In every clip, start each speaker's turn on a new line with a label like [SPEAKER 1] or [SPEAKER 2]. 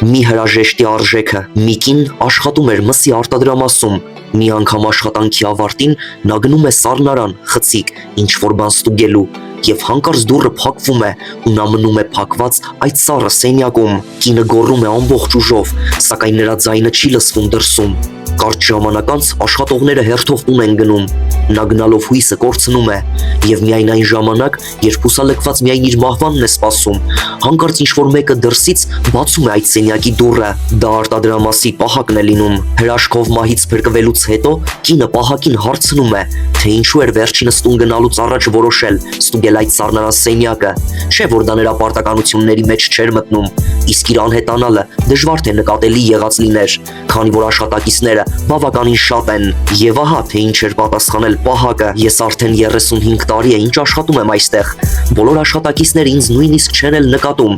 [SPEAKER 1] Մի հրաժեշտի արժեքը Միկին աշխատում էր մսի արտադրամասում։ Մի անգամ աշխատանքի ավարտին նա գնում է սառնարան, խցիկ, ինչ-որ բան ստուգելու, եւ հանկարծ դուռը փակվում է, ու նա մնում է փակված այդ սառը սենյակում։ Կինը գոռում է ամբողջ ուժով, սակայն նրա ձայնը չի լսվում դրսում։ Կարճ ժամանակ անց աշխատողները հերթով տուն են գնում։ Նա գնալով հույսը կորցնում է, եւ միայն այն ժամանակ, երբ հուսալքված միայն իր մահվանն է սպասում, հանկարծ ինչ-որ մեկը դրսից բացում է այդ սենյակի դուռը։ Դա արտադրամասի պահակն է լինում։ Հրաշքով մահից փրկվելուց հետո կինը պահակին հարցնում է, թե ինչու էր վերջինս տուն գնալուց առաջ որոշել ստուգել այդ սառնարան սենյակը, չէ՞ որ դա նրա պարտականությունների մեջ չէր մտնում, իսկ իր անհետանալը դժվար թե նկատելի եղած լիներ, քանի որ աշխատակիցները բավականին շատ են։ Եվ ահա թե ինչ էր պատասխանել պահակը. ես արդեն 35 տարի է ինչ աշխատում եմ այստեղ, բոլոր աշխատակիցները ինձ նույնիսկ չեն էլ նկատում,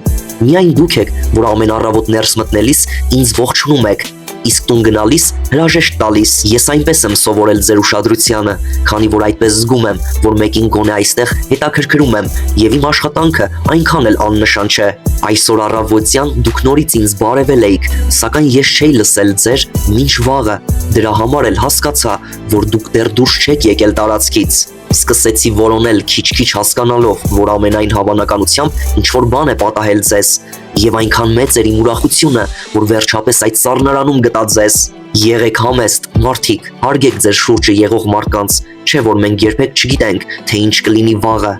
[SPEAKER 1] միայն դուք եք, որ ամեն առավոտ ներս մտնելիս ինձ ողջունում եք, իսկ տուն գնալիս հրաժեշտ տալիս։ Ես այնպես եմ սովորել ձեր ուշադրությանը, քանի որ այդպես զգում եմ, որ մեկին գոնե այստեղ հետաքրքրում եմ, եւ իմ աշխատանքը այնքան էլ աննշան չէ։ Այսօր առավոտյան դուք նորից ինձ բարևել էիք, սակայն ես չէի լսել ձեր մինչ վաղը, դրա համար էլ հասկացա, որ դուք դեռ դուրս չեք եկել տարածքից։ Սկսեցի որոնել քիչ-քիչ հասկանալով, որ ամենայն հավանականությամբ ինչ-որ բան է պատահել ձեզ, եւ այնքան մեծ էր իմ ուրախությունը, որ վերջապես այդ սառնարանում գտա ձեզ։ Եղեք համեստ, մարդիկ, հարգեք ձեր շուրջը եղող մարդկանց, չէ՞ որ մենք երբեք չգիտենք, թե ինչ կլինի վաղը։